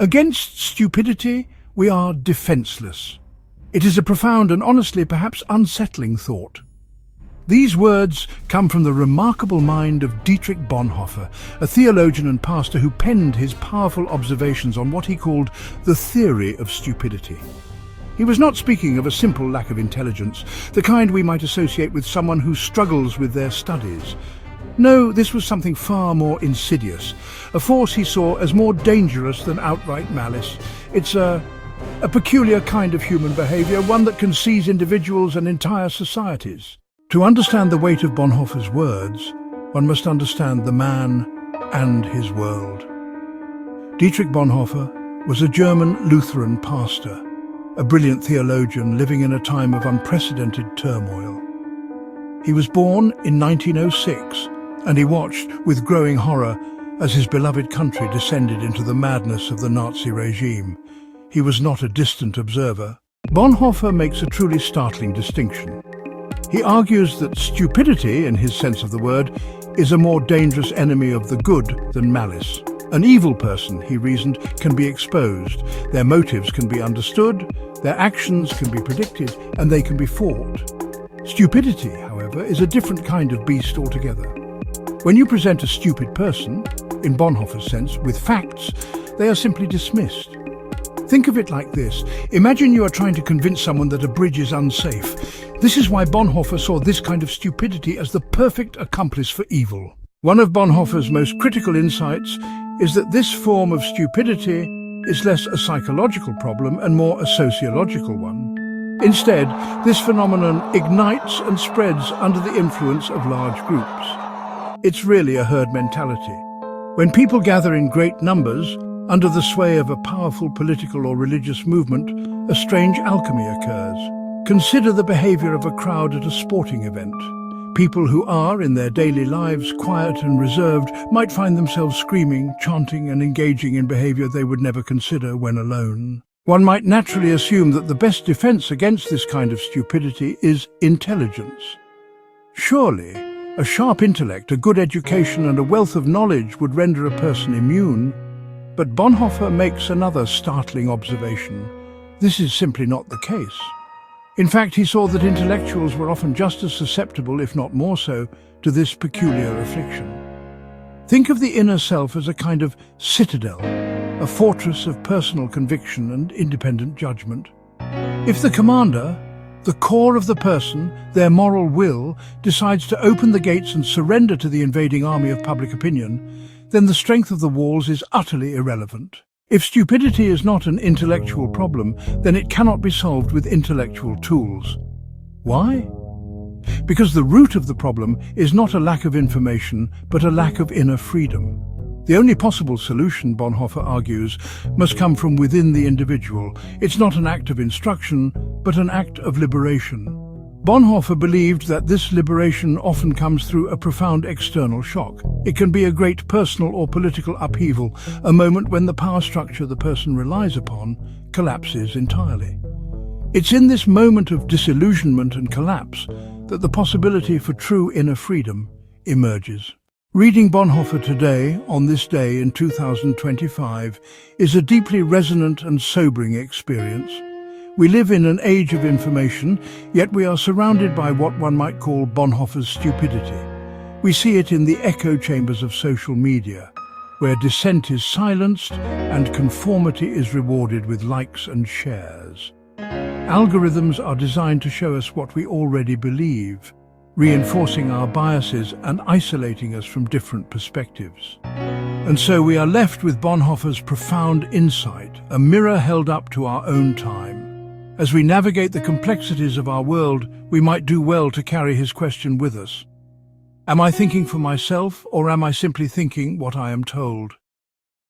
Against stupidity, we are defenseless. It is a profound and honestly perhaps unsettling thought. These words come from the remarkable mind of Dietrich Bonhoeffer, a theologian and pastor who penned his powerful observations on what he called the theory of stupidity. He was not speaking of a simple lack of intelligence, the kind we might associate with someone who struggles with their studies. No, this was something far more insidious, a force he saw as more dangerous than outright malice. It's a peculiar kind of human behavior, one that can seize individuals and entire societies. To understand the weight of Bonhoeffer's words, one must understand the man and his world. Dietrich Bonhoeffer was a German Lutheran pastor, a brilliant theologian living in a time of unprecedented turmoil. He was born in 1906, and he watched with growing horror as his beloved country descended into the madness of the Nazi regime. He was not a distant observer. Bonhoeffer makes a truly startling distinction. He argues that stupidity, in his sense of the word, is a more dangerous enemy of the good than malice. An evil person, he reasoned, can be exposed. Their motives can be understood, their actions can be predicted, and they can be fought. Stupidity, however, is a different kind of beast altogether. When you present a stupid person, in Bonhoeffer's sense, with facts, they are simply dismissed. Think of it like this. Imagine you are trying to convince someone that a bridge is unsafe. This is why Bonhoeffer saw this kind of stupidity as the perfect accomplice for evil. One of Bonhoeffer's most critical insights is that this form of stupidity is less a psychological problem and more a sociological one. Instead, this phenomenon ignites and spreads under the influence of large groups. It's really a herd mentality. When people gather in great numbers, under the sway of a powerful political or religious movement, a strange alchemy occurs. Consider the behavior of a crowd at a sporting event. People who are, in their daily lives, quiet and reserved might find themselves screaming, chanting, and engaging in behavior they would never consider when alone. One might naturally assume that the best defense against this kind of stupidity is intelligence. Surely, a sharp intellect, a good education, and a wealth of knowledge would render a person immune. But Bonhoeffer makes another startling observation. This is simply not the case. In fact, he saw that intellectuals were often just as susceptible, if not more so, to this peculiar affliction. Think of the inner self as a kind of citadel, a fortress of personal conviction and independent judgment. If the commander, the core of the person, their moral will, decides to open the gates and surrender to the invading army of public opinion, then the strength of the walls is utterly irrelevant. If stupidity is not an intellectual problem, then it cannot be solved with intellectual tools. Why? Because the root of the problem is not a lack of information, but a lack of inner freedom. The only possible solution, Bonhoeffer argues, must come from within the individual. It's not an act of instruction, but an act of liberation. Bonhoeffer believed that this liberation often comes through a profound external shock. It can be a great personal or political upheaval, a moment when the power structure the person relies upon collapses entirely. It's in this moment of disillusionment and collapse that the possibility for true inner freedom emerges. Reading Bonhoeffer today, on this day in 2025, is a deeply resonant and sobering experience. We live in an age of information, yet we are surrounded by what one might call Bonhoeffer's stupidity. We see it in the echo chambers of social media, where dissent is silenced and conformity is rewarded with likes and shares. Algorithms are designed to show us what we already believe, reinforcing our biases and isolating us from different perspectives. And so we are left with Bonhoeffer's profound insight, a mirror held up to our own time. As we navigate the complexities of our world, we might do well to carry his question with us. Am I thinking for myself, or am I simply thinking what I am told?